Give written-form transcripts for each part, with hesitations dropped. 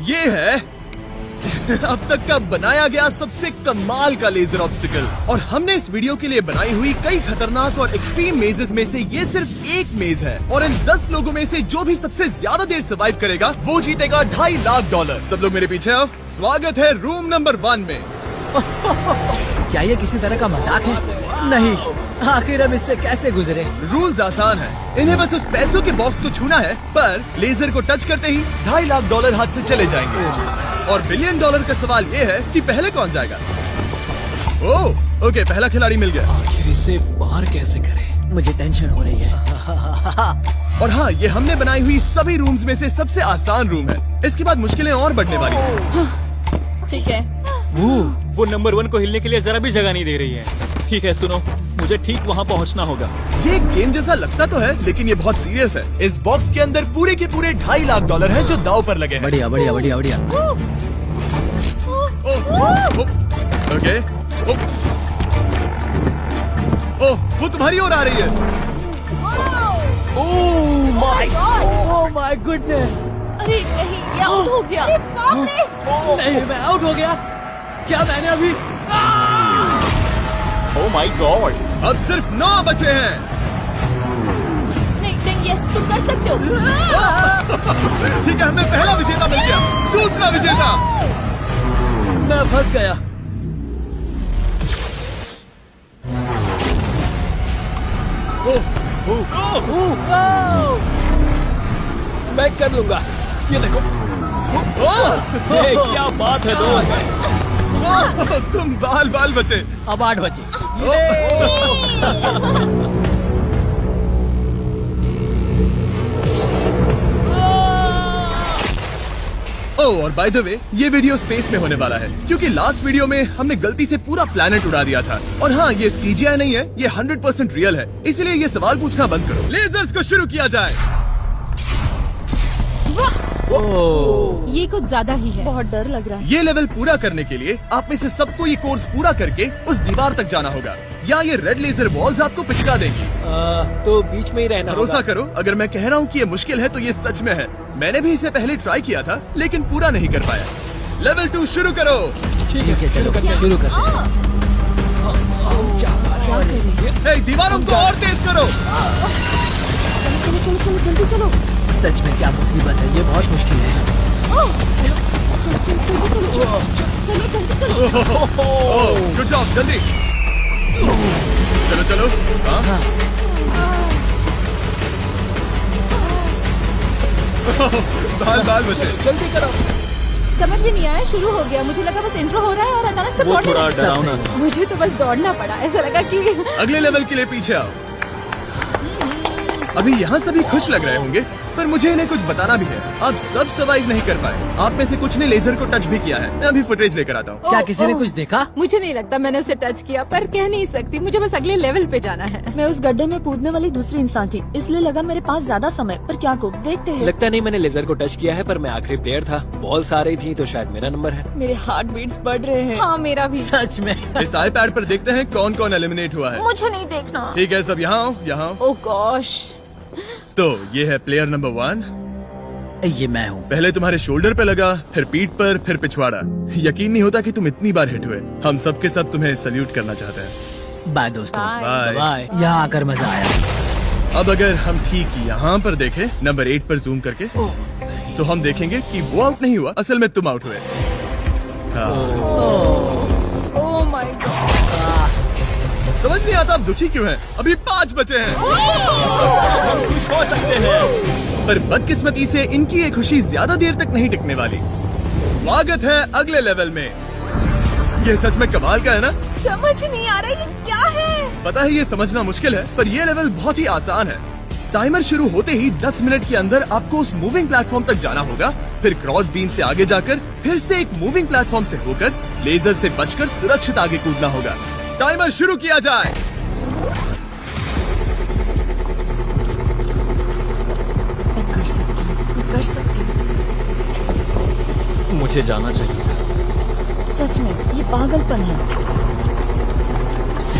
ये है अब तक का बनाया गया सबसे कमाल का लेजर ऑब्स्टिकल। और हमने इस वीडियो के लिए बनाई हुई कई खतरनाक और एक्सट्रीम मेजेस में से ये सिर्फ एक मेज है। और इन 10 लोगों में से जो भी सबसे ज्यादा देर सर्वाइव करेगा वो जीतेगा $2.5 लाख। सब लोग मेरे पीछे आओ। स्वागत है रूम नंबर 1 में। क्या ये किसी तरह का मजाक है? नहीं, आखिर हम इससे कैसे गुजरे? रूल्स आसान है, इन्हें बस उस पैसों के बॉक्स को छूना है, पर लेजर को टच करते ही $2.5 लाख हाथ से चले जाएंगे। और $1 बिलियन का सवाल ये है कि पहले कौन जाएगा। ओह ओके, पहला खिलाड़ी मिल गया। आखिर इसे पार कैसे करें? मुझे टेंशन हो रही है। और हाँ, ये हमने बनाई हुई सभी रूम्स में से सबसे आसान रूम है। इसके बाद मुश्किलें और बढ़ने वाली हैं। ठीक है। वो नंबर 1 को हिलने के लिए जरा भी जगह नहीं दे रही है। ठीक है, सुनो, मुझे ठीक वहाँ पहुँचना होगा। ये गेम जैसा लगता तो है, लेकिन ये बहुत सीरियस है। इस बॉक्स के अंदर पूरे के पूरे $2.5 लाख हैं जो दांव पर लगे हैं। बढ़िया बढ़िया बढ़िया बढ़िया। ओके। ओह, वो तुम्हारी ओर आ रही है। Oh my goodness! अरे नहीं, ये आउट हो गया। नहीं, मैं आउट हो गया। क्या मैंने अभी? Oh my God! अब सिर्फ 9 बचे हैं। नहीं नहीं, यस तुम कर सकते हो। ठीक है, हमें पहला विजेता मिल गया। दूसरा विजेता। मैं फंस गया। मैं कर लूंगा। ये देखो। ये क्या बात है दोस्त! तुम बाल बचे। अब 8 बचे। ओह, और बाय द वे, ये वीडियो स्पेस में होने वाला है, क्योंकि लास्ट वीडियो में हमने गलती से पूरा प्लैनेट उड़ा दिया था। और हाँ, ये CGI नहीं है, ये 100% रियल है। इसलिए ये सवाल पूछना बंद करो। लेजर्स को शुरू किया जाए। ये कुछ ज्यादा ही है। बहुत डर लग रहा है। ये लेवल पूरा करने के लिए आप में से सबको ये कोर्स पूरा करके उस दीवार तक जाना होगा, या ये रेड लेजर बॉल्स आपको पिचका देंगी। तो बीच में ही रहना होगा। भरोसा करो, अगर मैं कह रहा हूँ कि ये मुश्किल है तो ये सच में है। मैंने भी इसे पहले ट्राई किया था, लेकिन पूरा नहीं कर पाया। लेवल 2 शुरू करो। ठीक है, चलो शुरू करते हैं। दीवारों को और तेज करो। चलो जल्दी चलो। सच में क्या मुसीबत है, ये बहुत मुश्किल है। चलो। गुड जॉब, जल्दी चलो। हाँ। बाल बचे। जल्दी करो। समझ भी नहीं आया, शुरू हो गया। मुझे लगा बस इंट्रो हो रहा है और अचानक से वो दौड़ने थोड़ा लगा। डरावना था। मुझे तो बस दौड़ना पड़ा। ऐसा लगा कि अगले लेवल के लिए पीछे आओ। अभी यहाँ सभी खुश लग रहे होंगे, पर मुझे इन्हें कुछ बताना भी है। आप सब सर्वाइव नहीं कर पाए। आप में से कुछ ने लेजर को टच भी किया है। मैं अभी फुटेज लेकर आता हूँ। क्या किसी ने कुछ देखा? मुझे नहीं लगता मैंने उसे टच किया, पर कह नहीं सकती। मुझे बस अगले लेवल पे जाना है। मैं उस गड्ढे में कूदने वाली दूसरी इंसान थी, इसलिए लगा मेरे पास ज्यादा समय। पर क्या को देखते हैं। लगता नहीं मैंने लेजर को टच किया है, पर मैं आखिरी प्लेयर था। बॉल्स आ रही थी तो शायद मेरा नंबर है। मेरे हार्ट बीट्स बढ़ रहे हैं। हाँ, मेरा भी। सच में। इस iPad पर देखते हैं कौन कौन एलिमिनेट हुआ है। मुझे नहीं देखना। ठीक है, सब यहाँ आओ, यहाँ आओ। ओह गॉश। तो ये है प्लेयर नंबर 1। ये मैं हूँ। पहले तुम्हारे शोल्डर पे लगा, फिर पीठ पर, फिर पिछवाड़ा। यकीन नहीं होता कि तुम इतनी बार हिट हुए। हम सब के सब तुम्हें सल्यूट करना चाहते हैं। बाय दोस्तों। बाय। बाय। यहाँ आकर मजा आया। अब अगर हम ठीक यहाँ पर देखें, नंबर 8 पर जूम करके, तो हम देखेंगे कि वो आउट नहीं हुआ, असल में तुम आउट हुए। Oh my God. समझ नहीं आता आप दुखी क्यों हैं? अभी 5 बचे हैं। हम खुश हो सकते हैं, पर बदकिस्मती से इनकी ये खुशी ज्यादा देर तक नहीं टिकने वाली। स्वागत है अगले लेवल में। ये सच में कमाल का है ना? समझ नहीं आ रहा ये क्या है। पता है ये समझना मुश्किल है, पर ये लेवल बहुत ही आसान है। टाइमर शुरू होते ही 10 मिनट के अंदर आपको उस मूविंग प्लेटफॉर्म तक जाना होगा, फिर क्रॉस बीम से आगे जाकर फिर से एक मूविंग प्लेटफॉर्म से होकर लेजर से बचकर सुरक्षित आगे कूदना होगा। टाइमर शुरू किया जाए। मैं कर सकती हूँ। मुझे जाना चाहिए था। सच में ये पागलपन है।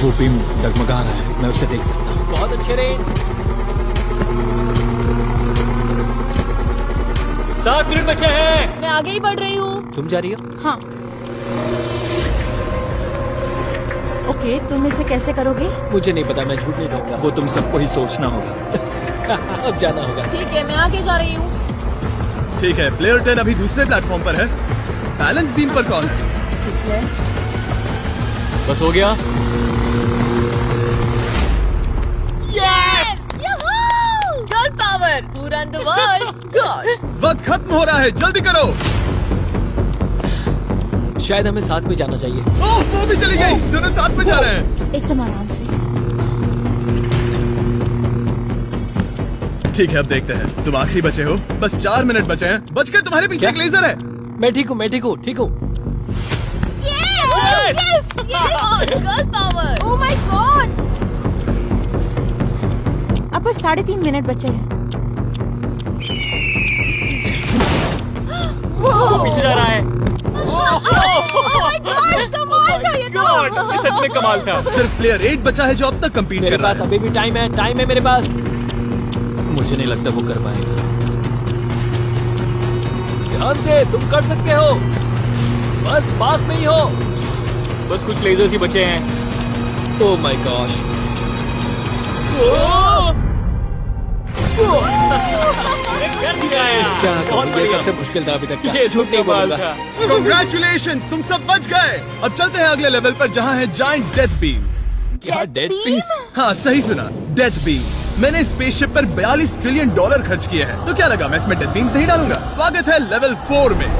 वो बीम डगमगा रहा है, मैं उसे देख सकता हूँ। बहुत अच्छे रे। 7 मिनट बचे हैं। मैं आगे ही बढ़ रही हूँ। तुम जा रही हो? हाँ। ओके, तुम इसे कैसे करोगे? मुझे नहीं पता, मैं झूठ नहीं कहूँगा। वो तुम सबको ही सोचना होगा। अब जाना होगा। ठीक है, मैं आगे जा रही हूँ। ठीक है, प्लेयर 10 अभी दूसरे प्लेटफॉर्म पर है। बैलेंस बीम पर कौन है? ठीक है। बस हो गया। Yes! Girl power! Who run the world? Girls! वक्त खत्म हो रहा है, जल्दी करो। शायद हमें साथ में जाना चाहिए। ओह, वो भी चली गई। दोनों साथ में जा रहे हैं। एकदम आराम से। ठीक है, अब देखते हैं। तुम आखिरी बचे हो। बस 4 मिनट बचे हैं। बचकर तुम्हारे पीछे एक लेजर है। मैं ठीक हूँ, मैं ठीक हूँ, ठीक हूँ। Yes! Girl power! Oh my God! अब बस 3.5 मिनट बचे हैं। पीछे जा रहा है। कमाल था ये तो! ये सच में कमाल था। सिर्फ प्लेयर 8 बचा है जो अब तक कम्पीट मेरे कर रहा पास है। अभी भी टाइम है मेरे पास। मुझे नहीं लगता वो कर पाएगा। ध्यान से, तुम कर सकते हो। बस पास में ही हो। बस कुछ लेजर्स ही बचे हैं। Oh my God. कर दिखाया। क्या बहुत कहूँ, ये बढ़िया। सबसे मुश्किल था अभी तक का। ये झूठ नहीं कमाल बोलूंगा। था। Congratulations, तुम सब बच गए। अब चलते हैं अगले लेवल पर जहाँ है जाइंट डेथ बीम्स। क्या डेड पीस? हाँ, सही सुना, डेथ बीम। मैंने स्पेसशिप पर $42 ट्रिलियन खर्च किए हैं। तो क्या लगा मैं इसमें डेथ बीम्स नहीं डालूंगा? स्वागत है लेवल 4 में।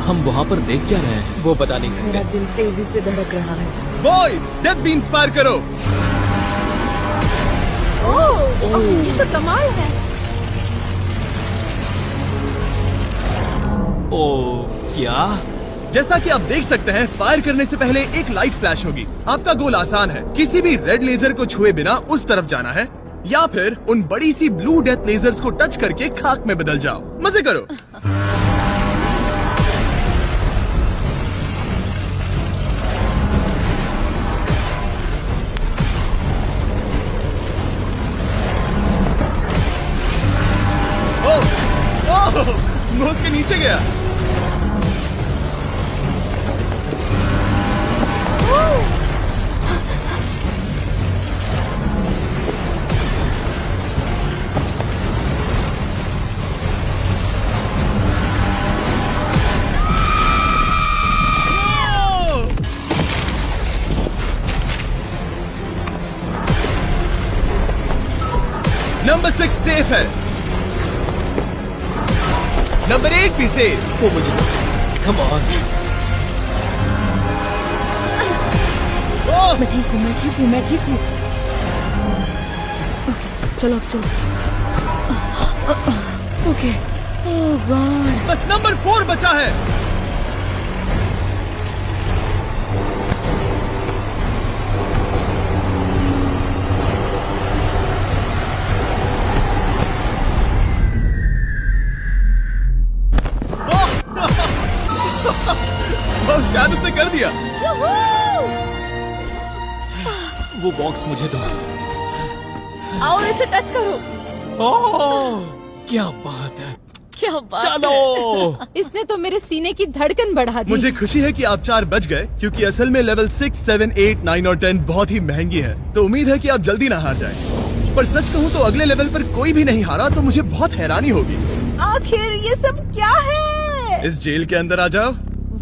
हम वहाँ पर देख क्या रहे हैं? वो बता नहीं मेरा सकते। दिल तेजी से धड़क रहा है। बॉयज, डेथ बीम्स फायर करो। ओह, ये तो कमाल है। ओ क्या? जैसा कि आप देख सकते हैं, फायर करने से पहले एक लाइट फ्लैश होगी। आपका गोल आसान है, किसी भी रेड लेजर को छुए बिना उस तरफ जाना है, या फिर उन बड़ी सी ब्लू डेथ लेजर्स को टच करके खाक में बदल जाओ। मजे करो। ओह, नोज के नीचे गया। नंबर 6 सेफ है। नंबर 8 भी सेफ। वो मुझे कम ऑन। मैं ठीक हूँ, मैं ठीक हूँ, मैं ठीक हूँ। ओके, चलो अब चलो। ओके। ओह गॉड। बस नंबर 4 बचा है। ओह, शायद उसने कर दिया। वो बॉक्स मुझे दो। और इसे टच करो। ओह, क्या बात है। क्या बात चलो। है। इसने तो मेरे सीने की धड़कन बढ़ा दी। मुझे खुशी है कि आप 4 बच गए, क्योंकि असल में लेवल 6, 7, 8, 9 और 10 बहुत ही महंगी है। तो उम्मीद है कि आप जल्दी ना हार जाएं। पर सच कहूँ तो अगले लेवल पर कोई भी नहीं हारा तो मुझे बहुत हैरानी होगी। आखिर ये सब क्या है? इस जेल के अंदर आ जाओ।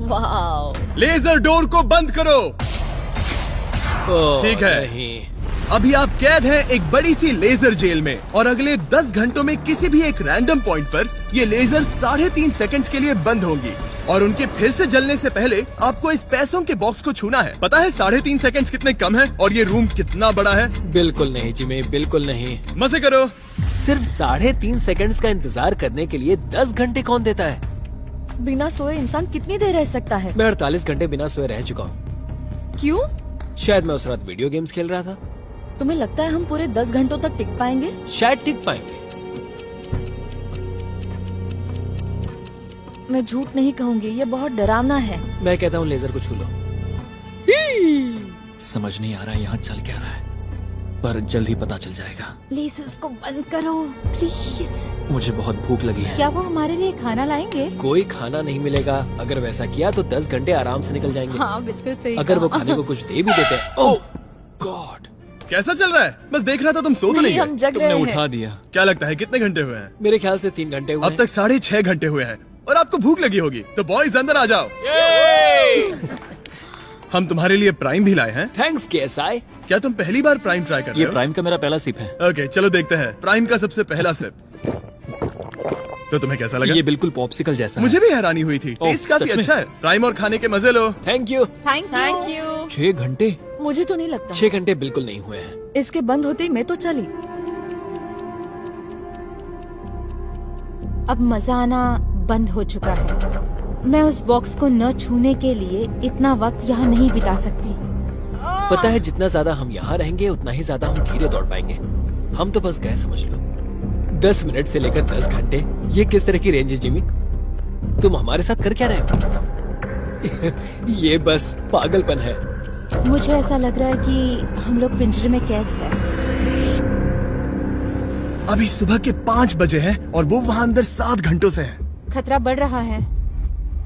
वाओ। लेजर डोर को बंद करो। ओह, ठीक है। नहीं। अभी आप कैद हैं एक बड़ी सी लेजर जेल में, और अगले 10 घंटों में किसी भी एक रैंडम पॉइंट पर ये लेजर 3.5 सेकंड्स के लिए बंद होंगी, और उनके फिर से जलने से पहले आपको इस पैसों के बॉक्स को छूना है। पता है 3.5 सेकंड्स कितने कम है, और ये रूम कितना बड़ा है? बिल्कुल नहीं जिमी, बिल्कुल नहीं। मजे करो। सिर्फ 3.5 सेकंड्स का इंतजार करने के लिए 10 घंटे कौन देता है? बिना सोए इंसान कितनी देर रह सकता है? मैं 48 घंटे बिना सोए रह चुका हूँ। क्यों? शायद मैं उस रात वीडियो गेम्स खेल रहा था। तुम्हें लगता है हम पूरे 10 घंटों तक टिक पाएंगे? शायद टिक पाएंगे। मैं झूठ नहीं कहूंगी, ये बहुत डरावना है। मैं कहता हूँ लेजर को छू लो। समझ नहीं आ रहा यहाँ चल क्या रहा है, पर जल्द ही पता चल जाएगा। प्लीज इसको बंद करो, प्लीज। मुझे बहुत भूख लगी है। क्या वो हमारे लिए खाना लाएंगे? कोई खाना नहीं मिलेगा। अगर वैसा किया तो 10 घंटे आराम से निकल जाएंगे। हाँ बिल्कुल सही। अगर वो कहा। खाने को कुछ दे भी देते हैं। ओह गॉड, कैसा चल रहा है? बस देख रहा था तुम सो तो नहीं हम गए? जग तुमने रहे उठा हैं। दिया। क्या लगता है कितने घंटे हुए हैं? मेरे ख्याल से 3 घंटे हुए अब हैं। तक 6.5 घंटे हुए हैं और आपको भूख लगी होगी। तो बॉयज अंदर आ जाओ, हम तुम्हारे लिए प्राइम भी लाए हैं। Thanks KSI. क्या तुम पहली बार प्राइम ट्राई कर रहे ये हो? प्राइम का मेरा पहला सिप है। ओके चलो देखते हैं प्राइम का सबसे पहला सिप। तो तुम्हें कैसा लगा? ये बिल्कुल पॉप्सिकल जैसा मुझे भी हैरानी हुई थी। ओह, टेस्ट काफी सच में? अच्छा है। प्राइम और खाने के मजे लो। Thank you. Thank you. 6 घंटे? मुझे तो नहीं लगता। 6 घंटे बिल्कुल नहीं हुए हैं। इसके बंद होते ही मैं तो चली। अब मजा आना बंद हो चुका है। मैं उस बॉक्स को न छूने के लिए इतना वक्त यहाँ नहीं बिता सकती। पता है जितना ज्यादा हम यहाँ रहेंगे उतना ही ज्यादा हम धीरे दौड़ पाएंगे। हम तो बस गए समझ लो। 10 मिनट से लेकर 10 घंटे, ये किस तरह की रेंज है जिमी? तुम हमारे साथ कर क्या रहे हो? ये बस पागलपन है। मुझे ऐसा लग रहा है कि हम लोग पिंजरे में कैद हैं। अभी सुबह के 5 बजे हैं और वो वहाँ अंदर 7 घंटों से हैं। खतरा बढ़ रहा है।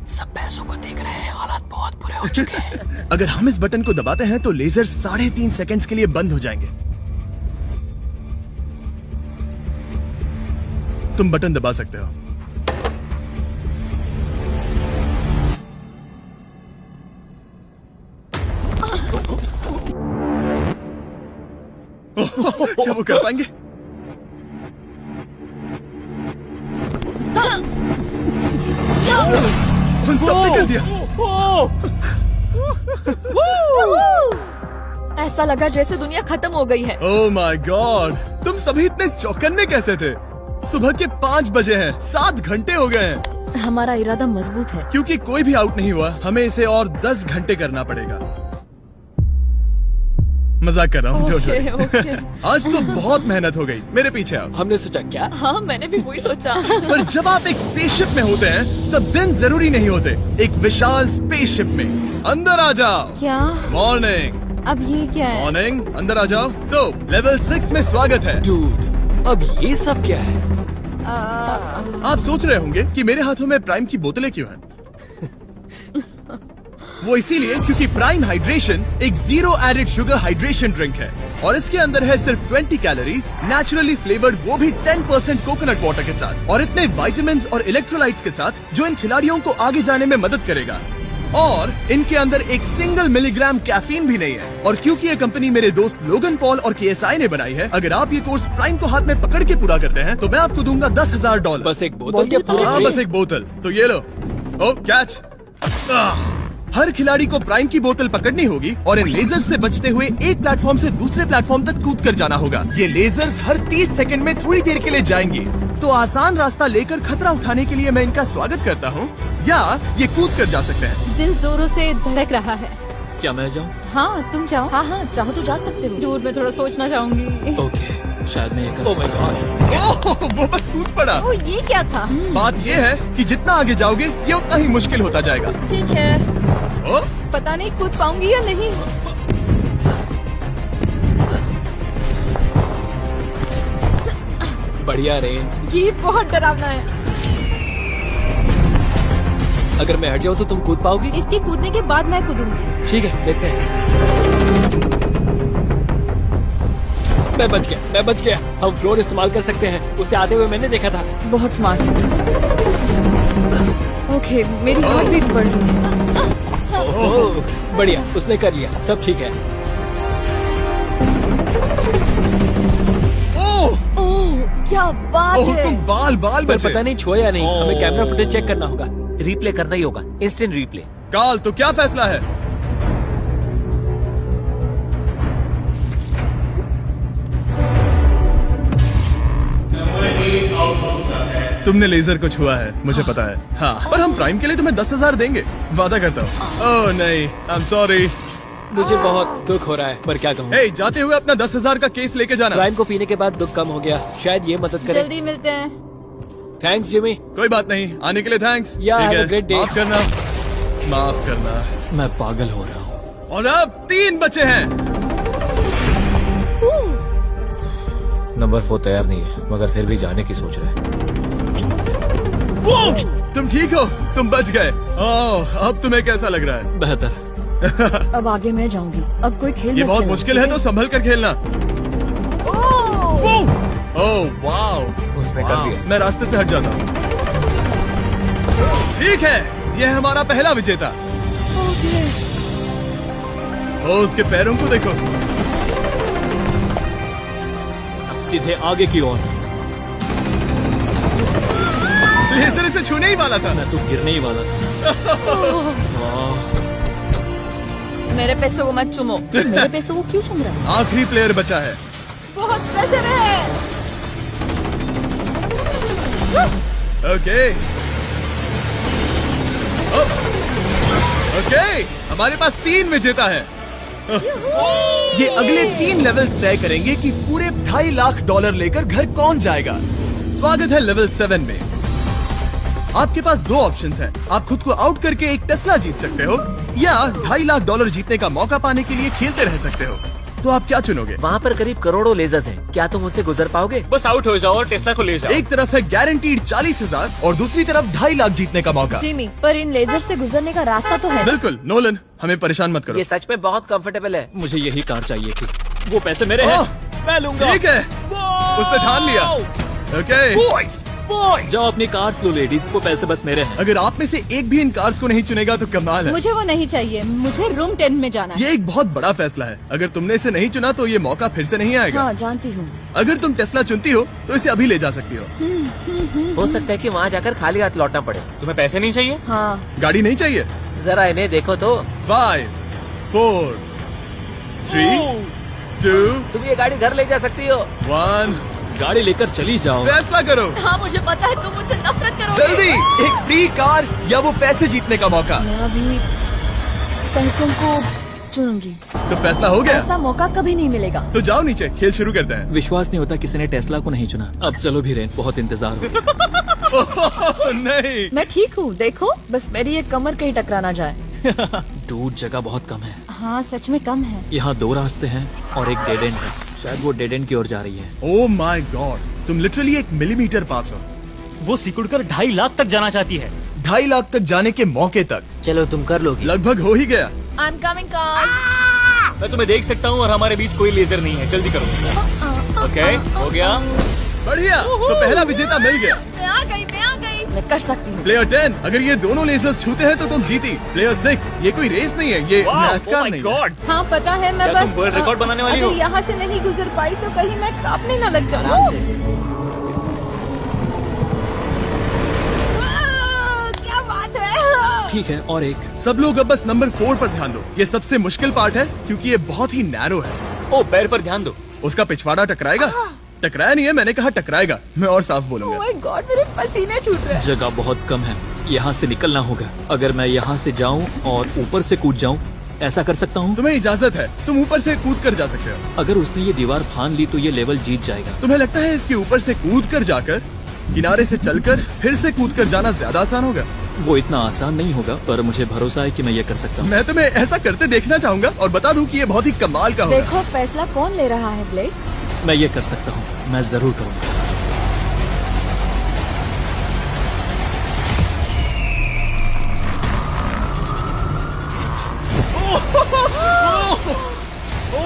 सब पैसों को देख रहे हैं, हालात बहुत बुरे हो चुके हैं। अगर हम इस बटन को दबाते हैं तो लेजर 3.5 सेकंड्स के लिए बंद हो जाएंगे। तुम बटन दबा सकते हो। क्या वो कर पाएंगे? उन सबने कर दिया। ऐसा लगा जैसे दुनिया खत्म हो गई है। ओह माय गॉड, तुम सभी इतने चौकन्ने कैसे थे? सुबह के 5 बजे हैं, 7 घंटे हो गए हैं। हमारा इरादा मजबूत है। क्योंकि कोई भी आउट नहीं हुआ, हमें इसे और 10 घंटे करना पड़ेगा। मजाक कर रहा हूँ। Okay, okay. आज तो बहुत मेहनत हो गई। मेरे पीछे आओ। हमने सोचा क्या? हाँ मैंने भी वही सोचा। पर जब आप एक स्पेसशिप में होते हैं तब दिन जरूरी नहीं होते। एक विशाल स्पेसशिप में अंदर आ जाओ। क्या? मॉर्निंग अब ये क्या है? मॉर्निंग, अंदर आ जाओ। तो लेवल 6 में स्वागत है। डूड, अब ये सब क्या है? आप सोच रहे होंगे कि मेरे हाथों में प्राइम की बोतलें क्यों हैं? वो इसीलिए क्योंकि प्राइम हाइड्रेशन एक 0 एडेड शुगर हाइड्रेशन ड्रिंक है और इसके अंदर है सिर्फ 20 कैलोरीज, नेचुरली फ्लेवर्ड, वो भी 10% कोकोनट वाटर के साथ, और इतने विटामिन्स और इलेक्ट्रोलाइट्स के साथ जो इन खिलाड़ियों को आगे जाने में मदद करेगा। और इनके अंदर एक सिंगल मिलीग्राम कैफीन भी नहीं है। और क्योंकि ये कंपनी मेरे दोस्त लोगन पॉल और केएसआई ने बनाई है, अगर आप ये कोर्स प्राइम को हाथ में पकड़ के पूरा करते हैं तो मैं आपको दूंगा $10,000। बस एक बोतल या पूरे हाँ, ट्रे? बस एक बोतल। तो ये लो। ओ कैच। हर खिलाड़ी को प्राइम की बोतल पकड़नी होगी और इन लेजर्स से बचते हुए एक प्लेटफॉर्म से दूसरे प्लेटफॉर्म तक कूद कर जाना होगा। ये लेजर्स हर 30 सेकंड में थोड़ी देर के लिए जाएंगे। तो आसान रास्ता लेकर खतरा उठाने के लिए मैं इनका स्वागत करता हूँ, या ये कूद कर जा सकते हैं। दिल जोरों से धड़क रहा है। क्या मैं जाऊँ? हाँ तुम जाओ। हाँ हाँ चाहो तो जा सकते हो। दूर में थोड़ा सोचना चाहूंगी। ओके, शायद मैं एक ओह माय गॉड। ओह, वो बस कूद पड़ा। ओ ये क्या था? बात ये है कि जितना आगे जाओगे ये उतना ही मुश्किल होता जाएगा। ठीक है। ओ, पता नहीं कूद पाऊंगी या नहीं। बढ़िया रेन। ये बहुत डरावना है। अगर मैं हट जाऊँ तो तुम कूद पाओगी? इसके कूदने के बाद मैं कूदूंगी। ठीक है, देखते हैं। मैं बच गया। हम फ्लोर इस्तेमाल कर सकते हैं, उसे आते हुए मैंने देखा था। बहुत स्मार्ट। ओके मेरी हार्ट बीट बढ़ रही है। ओह बढ़िया, उसने कर लिया, सब ठीक है। ओह, ओह क्या बात ओह, है। तुम बाल बाल पर बचे। पता नहीं छुआ या नहीं, हमें कैमरा फुटेज चेक करना होगा। रिप्ले करना ही होगा, इंस्टेंट रिप्ले। काल, तो क्या फैसला है? तुमने लेजर को छुआ है, मुझे पता है। हाँ, पर हम प्राइम के लिए तुम्हें 10,000 देंगे, वादा करता हूँ। ओह नहीं, आई एम सॉरी। मुझे बहुत दुख हो रहा है, पर क्या कहूँ। हे, जाते हुए अपना 10,000 का केस लेके जाना। प्राइम को पीने के बाद दुख कम हो गया, शायद ये मदद करे। जल्दी मिलते हैं। Thanks Jimmy. कोई बात नहीं, आने के लिए थैंक्स। Yeah, ठीक have है, a great day. माफ करना, माफ करना। मैं पागल हो रहा हूँ। और अब 3 बचे हैं। नंबर 4 तैयार नहीं है, मगर फिर भी जाने की सोच रहा है। तुम ठीक हो? तुम बच गए। ओह, अब तुम्हें कैसा लग रहा है? बेहतर। अब आगे मैं जाऊंगी। अब कोई खेल ये मत बहुत खेलना, मुश्किल है, ठीक तो संभल कर खेलना। ओह वाओ, उसने कर दिया। मैं रास्ते से हट जाता हूँ। ठीक है, यह हमारा पहला विजेता। ओके। ओ, उसके पैरों को देखो। अब सीधे आगे की ओर। लेजर इसे छूने ही वाला था। मैं तो गिरने ही वाला था। वाह। मेरे पैसों को मत चुमो। मेरे पैसों को क्यों चुम रहा है? आखिरी प्लेयर बचा है। बहुत प्रेशर है। ओके ओके, हमारे पास 3 विजेता है। ये अगले 3 लेवल्स तय करेंगे कि पूरे $2.5 लाख लेकर घर कौन जाएगा। स्वागत है लेवल 7 में। आपके पास 2 ऑप्शंस हैं। आप खुद को आउट करके एक टेस्ला जीत सकते हो, या $2.5 लाख जीतने का मौका पाने के लिए खेलते रह सकते हो। तो आप क्या चुनोगे? वहाँ पर करीब करोड़ों लेजर्स हैं। क्या तुम उनसे गुजर पाओगे? बस आउट हो जाओ और टेस्ला को ले जाओ। एक तरफ है गारंटीड 40,000 और दूसरी तरफ $2.5 लाख जीतने का मौका। जिमी, पर इन लेजर से गुजरने का रास्ता तो है। बिल्कुल नोलन, हमें परेशान मत करो। ये सच में बहुत कंफर्टेबल है। मुझे यही कार चाहिए थी। वो पैसे मेरे हैं, ओह, मैं लूंगा। ठीक है, उसने ठान लिया। ओके, बॉयज बॉयज, जाओ अपनी कार्स लो लेडीज, वो पैसे बस मेरे हैं। अगर आप में से एक भी इन कार्स को नहीं चुनेगा तो कमाल है। मुझे वो नहीं चाहिए, मुझे रूम 10 में जाना है। ये एक बहुत बड़ा फैसला है। अगर तुमने इसे नहीं चुना तो ये मौका फिर से नहीं आएगा। हाँ, जानती हूँ। अगर तुम टेस्ला चुनती हो तो इसे अभी ले जा सकती हो। हो सकता है कि वहाँ जाकर खाली हाथ लौटना पड़े। तुम्हें पैसे नहीं चाहिए? हाँ, गाड़ी नहीं चाहिए? जरा इन्हें देखो तो। 5 4 3 2 तुम ये गाड़ी घर ले जा सकती हो। 1, गाड़ी लेकर चली जाओ। फैसला करो हाँ, मुझे पता है तुम मुझसे नफरत करोगे। जल्दी। एक फ्री कार या वो पैसे जीतने का मौका। मैं अभी पैसों को चुनूंगी। तो फैसला हो गया, ऐसा मौका कभी नहीं मिलेगा। तो जाओ नीचे, खेल शुरू करते हैं। विश्वास नहीं होता किसी ने टेस्ला को नहीं चुना। अब चलो भी रेन, बहुत इंतजार हो गया। ओह, नहीं। मैं ठीक हूँ, देखो बस मेरी एक कमर कहीं टकरा ना जाए। दूर जगह बहुत कम है। हाँ, सच में कम है। यहाँ 2 रास्ते हैं और एक डेड एंड है। शायद वो डेड एंड की ओर जा रही है। ओह माय गॉड, तुम लिटरली 1 मिलीमीटर पास हो। वो सिकुड़कर 2.5 लाख तक जाना चाहती है। $2.5 लाख तक जाने के मौके तक चलो तुम कर लोगी। लगभग हो ही गया। I'm coming, car. मैं तुम्हें देख सकता हूँ और हमारे बीच कोई लेजर नहीं है। जल्दी करो। ओके, हो गया। बढ़िया, तो पहला विजेता मिल गया। मैं आ गई। मैं कर सकती हूँ। प्लेयर 10, अगर ये दोनों लेजर्स छूते हैं तो तुम जीती। प्लेयर 6, ये कोई रेस नहीं है, ये NASCAR नहीं है। हाँ, पता है, मैं क्या बस तुम वर्ल्ड रिकॉर्ड बनाने वाली हो? अगर यहाँ से नहीं गुजर पाई तो कहीं मैं कांपने न लग जाऊँ। आराम से। क्या बात है। ठीक है, और एक। सब लोग अब बस नंबर 4 पर ध्यान दो। ये सबसे मुश्किल पार्ट है क्योंकि ये बहुत ही नैरो है। ओ, पैर पर ध्यान दो। उसका पिछवाड़ा टकराएगा। टकराया नहीं है, मैंने कहा टकराएगा। मैं और साफ बोलूंगा। Oh my God, मेरे पसीने छूट रहे हैं। जगह बहुत कम है, यहाँ से निकलना होगा। अगर मैं यहाँ से जाऊँ और ऊपर से कूद जाऊँ, ऐसा कर सकता हूँ? तुम्हें इजाजत है, तुम ऊपर से कूद कर जा सकते हो। अगर उसने ये दीवार फान ली तो ये लेवल जीत जाएगा। तुम्हें लगता है इसके ऊपर से कूद कर जाकर किनारे से चलकर फिर से कूद कर जाना ज्यादा आसान होगा? वो इतना आसान नहीं होगा, पर मुझे भरोसा है कि मैं ये कर सकता हूँ। मैं तुम्हें ऐसा करते देखना चाहूंगा और बता दूं कि ये बहुत ही कमाल का होगा। देखो, फैसला कौन ले रहा है, ब्लेक? मैं ये कर सकता हूँ, मैं जरूर करूँगा।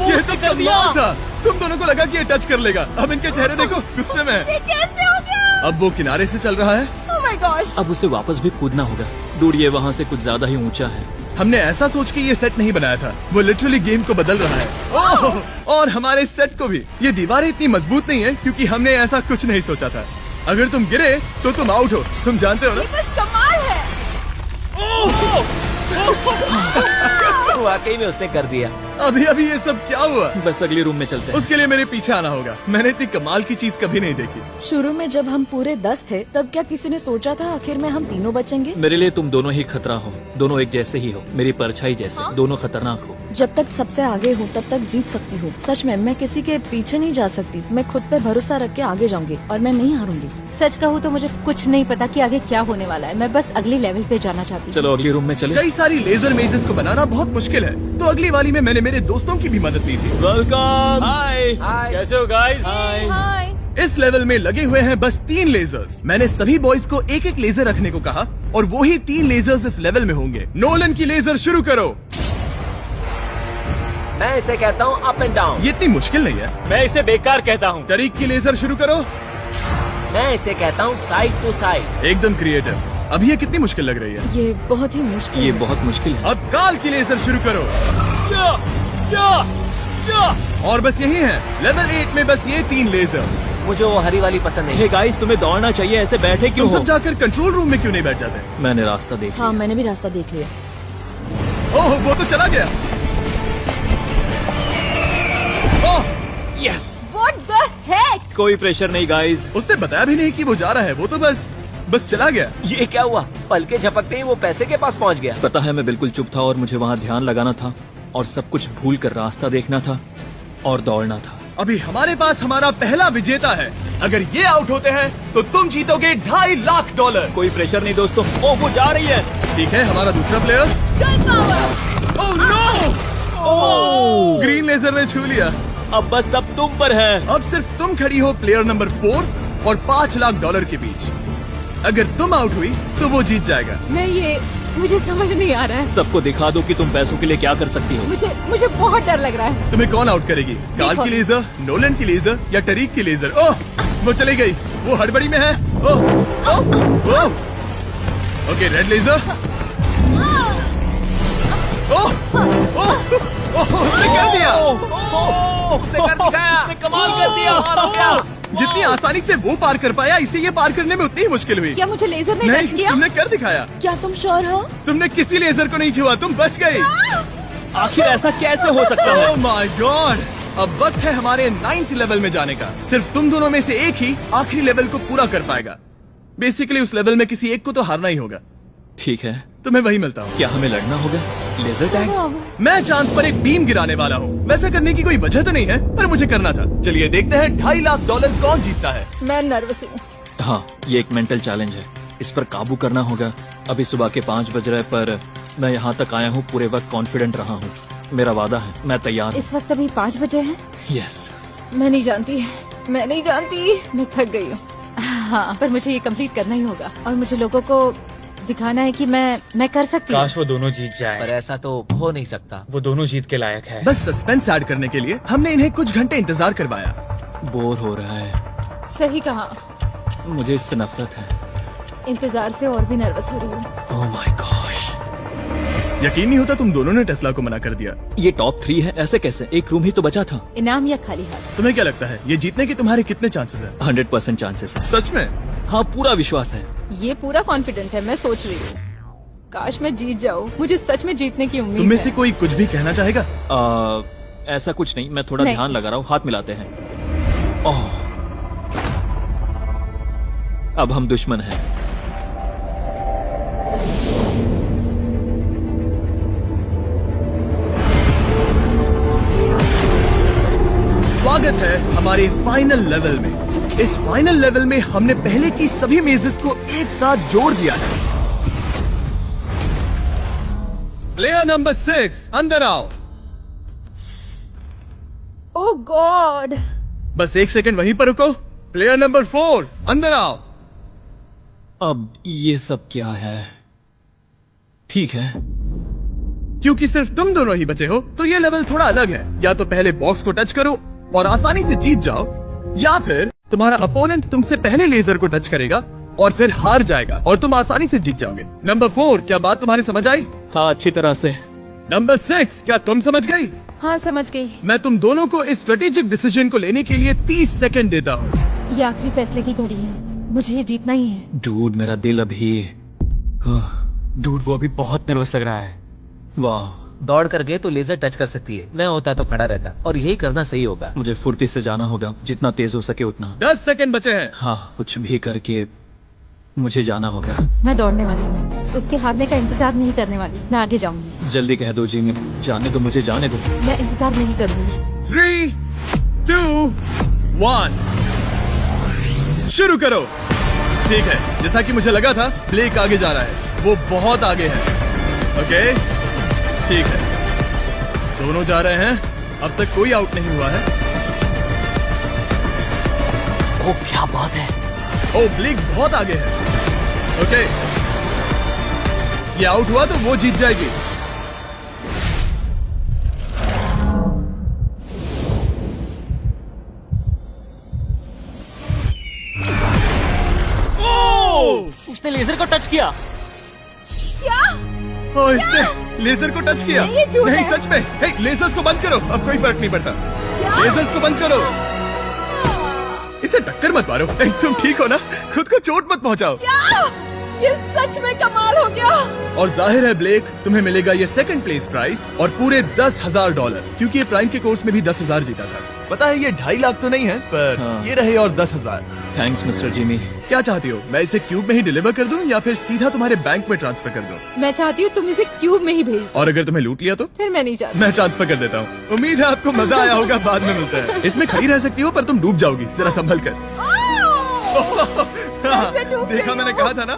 ये तो कमाल था। तुम दोनों को लगा कि ये टच कर लेगा। अब इनके चेहरे देखो, गुस्से में है। ये कैसे हो गया? अब वो किनारे से चल रहा है। Oh my gosh! अब उसे वापस भी कूदना होगा। डूड, ये वहाँ से कुछ ज्यादा ही ऊंचा है। हमने ऐसा सोच के ये सेट नहीं बनाया था। वो लिटरली गेम को बदल रहा है। ओह! और हमारे सेट को भी। ये दीवारें इतनी मजबूत नहीं है क्योंकि हमने ऐसा कुछ नहीं सोचा था। अगर तुम गिरे तो तुम आउट हो, तुम जानते हो ना? ये बस कमाल है। वाकई में उसने कर दिया। अभी अभी ये सब क्या हुआ? बस अगले रूम में चलते हैं। उसके लिए मेरे पीछे आना होगा। मैंने इतनी कमाल की चीज कभी नहीं देखी। शुरू में जब हम पूरे 10 थे तब क्या किसी ने सोचा था आखिर में हम तीनों बचेंगे? मेरे लिए तुम दोनों ही खतरा हो। दोनों एक जैसे ही हो, मेरी परछाई जैसे। दोनों खतरनाक हो। जब तक सबसे आगे हूँ तब तक जीत सकती हूँ। सच में मैं किसी के पीछे नहीं जा सकती। मैं खुद पे भरोसा रख के आगे जाऊंगी और मैं नहीं हारूंगी। सच कहूँ तो मुझे कुछ नहीं पता कि आगे क्या होने वाला है। मैं बस अगले लेवल पे जाना चाहती हूँ। चलो अगले रूम में चले। कई सारी लेजर मेजेस को बनाना बहुत मुश्किल है, तो अगली वाली में मैंने मेरे दोस्तों की भी मदद ली थी। वेलकम। हाय। हाय। कैसे हो गाइस? हाय। इस लेवल में लगे हुए हैं बस 3 लेजर्स। मैंने सभी बॉयज को एक एक लेजर रखने को कहा और वो ही 3 लेजर्स इस लेवल में होंगे। नोलन की लेजर शुरू करो। मैं इसे कहता हूँ अप एंड डाउन। ये इतनी मुश्किल नहीं है। मैं इसे बेकार कहता हूँ। तरीक की लेजर शुरू करो। मैं इसे कहता हूँ साइड टू साइड। एकदम क्रिएटिव। अब ये कितनी मुश्किल लग रही है। ये बहुत ही मुश्किल ये है। बहुत मुश्किल है। अब काल की लेजर शुरू करो। क्या? क्या? क्या? और बस यही है लेवल 8 में, बस ये 3 लेजर। मुझे वो हरी वाली पसंद नहीं। हे गाइस, तुम्हें दौड़ना चाहिए, ऐसे बैठे क्यों तुम हो? सब जाकर कंट्रोल रूम में क्यों नहीं बैठ जाते? मैंने रास्ता देख हाँ, मैंने भी रास्ता देख लिया। ओह, वो तो चला गया। ओह, यस। What the heck? कोई प्रेशर नहीं गाइस। उसने बताया भी नहीं कि वो जा रहा है, वो तो बस चला गया। ये क्या हुआ? पल के झपकते ही वो पैसे के पास पहुँच गया। पता है, मैं बिल्कुल चुप था और मुझे वहाँ ध्यान लगाना था और सब कुछ भूल कर रास्ता देखना था और दौड़ना था। अभी हमारे पास हमारा पहला विजेता है। अगर ये आउट होते हैं तो तुम जीतोगे $2.5 लाख। कोई प्रेशर नहीं दोस्तों। ओह, वो जा रही है। ठीक है, हमारा दूसरा player. Oh no! Oh, green laser ने छू लिया। अब बस सब तुम पर है। अब सिर्फ तुम खड़ी हो प्लेयर नंबर 4 और $5 लाख के बीच। अगर तुम आउट हुई तो वो जीत जाएगा। मुझे समझ नहीं आ रहा है। सबको दिखा दो कि तुम पैसों के लिए क्या कर सकती हो। मुझे बहुत डर लग रहा है। तुम्हें कौन आउट करेगी? काल की लेजर, नोलन की लेजर या टरीक की लेजर? ओह, वो चली गई। वो हड़बड़ी में है। Oh, oh, oh. Okay, red laser. Oh, oh, oh, उसने कर दिया। उसने कर दिखाया। उसने कमाल कर दिया। जितनी आसानी से वो पार कर पाया, इसे ये पार करने में उतनी ही मुश्किल हुई। क्या मुझे लेजर ने नहीं, टच किया? तुमने कर दिखाया। क्या तुम श्योर हो? तुमने किसी लेजर को नहीं छुआ, तुम बच गई। आखिर ऐसा कैसे हो सकता है? Oh my God! अब वक्त है हमारे 9th लेवल में जाने का। सिर्फ तुम दोनों में से एक ही आखिरी लेवल को पूरा कर पाएगा। बेसिकली उस लेवल में किसी एक को तो हारना ही होगा। ठीक है, तुम्हें वही मिलता हूँ। क्या हमें लड़ना होगा? Laser tag? मैं चांद पर एक बीम गिराने वाला हूँ। वैसा करने की कोई वजह तो नहीं है, पर मुझे करना था। चलिए देखते हैं $2.5 लाख कौन जीतता है। मैं नर्वस हूँ। हाँ, ये एक मेंटल चैलेंज है। इस पर काबू करना होगा। अभी सुबह के 5 बज रहे, पर मैं यहाँ तक आया हूँ, पूरे वक्त कॉन्फिडेंट रहा हूँ। मेरा वादा है, मैं तैयार हूँ। इस वक्त अभी 5 बजे हैं। यस। मैं नहीं जानती, मैं थक गई हूँ। हाँ, पर मुझे ये कंप्लीट करना ही होगा और मुझे लोगों को दिखाना है कि मैं कर सकती हूँ। काश वो दोनों जीत पर जाए। ऐसा तो हो नहीं सकता। वो दोनों जीत के लायक है। बस सस्पेंस ऐड करने के लिए हमने इन्हें कुछ घंटे इंतजार करवाया। बोर हो रहा है। सही कहा। मुझे इससे नफरत है। इंतजार से और भी नर्वस हो रही हूँ। Oh my gosh. यकीन नहीं होता तुम दोनों ने टेस्ला को मना कर दिया। ये टॉप 3 है, ऐसे कैसे? एक रूम ही तो बचा था। इनाम या खाली हाथ? तुम्हें क्या लगता है ये जीतने के तुम्हारे कितने चांसेस हैं? 100% चांसेस है। सच में? हाँ, पूरा विश्वास है। ये पूरा कॉन्फिडेंट है। मैं सोच रही हूँ काश मैं जीत जाऊँ। मुझे सच में जीतने की उम्मीद तुम में है। से कोई कुछ भी कहना चाहेगा? ऐसा कुछ नहीं, मैं थोड़ा नहीं। ध्यान लगा रहा हूँ। हाथ मिलाते हैं। ओह, अब हम दुश्मन हैं। स्वागत है हमारे फाइनल लेवल में। इस फाइनल लेवल में हमने पहले की सभी मेजेस को एक साथ जोड़ दिया है। प्लेयर नंबर 6 अंदर आओ। ओह गॉड। बस 1 सेकंड वहीं पर रुको। प्लेयर नंबर 4 अंदर आओ। अब ये सब क्या है? ठीक है। क्योंकि सिर्फ तुम दोनों ही बचे हो तो ये लेवल थोड़ा अलग है। या तो पहले बॉक्स को टच करो और आसानी से जीत जाओ, या फिर तुम्हारा अपोनेंट तुमसे पहले लेजर को टच करेगा और फिर हार जाएगा और तुम आसानी से जीत जाओगे। नंबर 4, क्या बात तुम्हारी समझ आई? हाँ, अच्छी तरह से। नंबर 6, क्या तुम समझ गई? हाँ, समझ गई। मैं तुम दोनों को इस स्ट्रेटेजिक डिसीजन को लेने के लिए 30 सेकंड देता हूँ। ये आखिरी फैसले की घड़ी है। मुझे ये जीतना ही है। डूड, मेरा दिल अभी डूड, वो अभी बहुत नर्वस लग रहा है। वाह, दौड़ कर गए तो लेजर टच कर सकती है। मैं होता तो खड़ा रहता और यही करना सही होगा। मुझे फुर्ती से जाना होगा, जितना तेज हो सके उतना। 10 सेकंड बचे हैं। हाँ, कुछ भी करके मुझे जाना होगा। मैं दौड़ने वाली हूँ। उसके हारने का इंतजार नहीं करने वाली। मैं आगे जाऊंगी। जल्दी कह दो जिमी, जाने दो, मुझे जाने दो। मैं इंतजार नहीं करूंगी। 3, 2, 1 शुरू करो। ठीक है, जैसा कि मुझे लगा था, ब्लेक आगे जा रहा है। वो बहुत आगे है। ओके, ठीक है, दोनों जा रहे हैं। अब तक कोई आउट नहीं हुआ है। ओ क्या बात है। ओ ब्लिक बहुत आगे है। ओके, ये आउट हुआ तो वो जीत जाएगी। उसने लेजर को टच किया। ओ, इसने लेजर को टच किया। नहीं, ये झूठ नहीं है। सच में। हे, लेजर्स को बंद करो, अब कोई फर्क नहीं पड़ता। लेजर्स को बंद करो। इसे टक्कर मत मारो। हे, तुम ठीक हो ना? खुद को चोट मत पहुंचाओ। ये सच में कमाल हो गया। और जाहिर है ब्लेक, तुम्हें मिलेगा ये सेकंड प्लेस प्राइज और पूरे $10,000, क्योंकि ये प्राइम के कोर्स में भी 10,000 जीता था। पता है ये 2.5 लाख तो नहीं है, पर हाँ। ये रहे और 10,000। Thanks mister Jimmy. क्या चाहती हो, मैं इसे क्यूब में ही डिलीवर कर दूं या फिर सीधा तुम्हारे बैंक में ट्रांसफर कर दूं? मैं चाहती हूँ तुम इसे क्यूब में ही भेज दो। और अगर तुम्हें लूट लिया तो? फिर मैं नहीं चाहती। मैं ट्रांसफर कर देता हूँ। उम्मीद है आपको मजा आया होगा, बाद में मिलते हैं। इसमें खड़ी रह सकती हो पर तुम डूब जाओगी, जरा संभल कर। डूब देखा, गई मैंने हूँ। कहा था ना।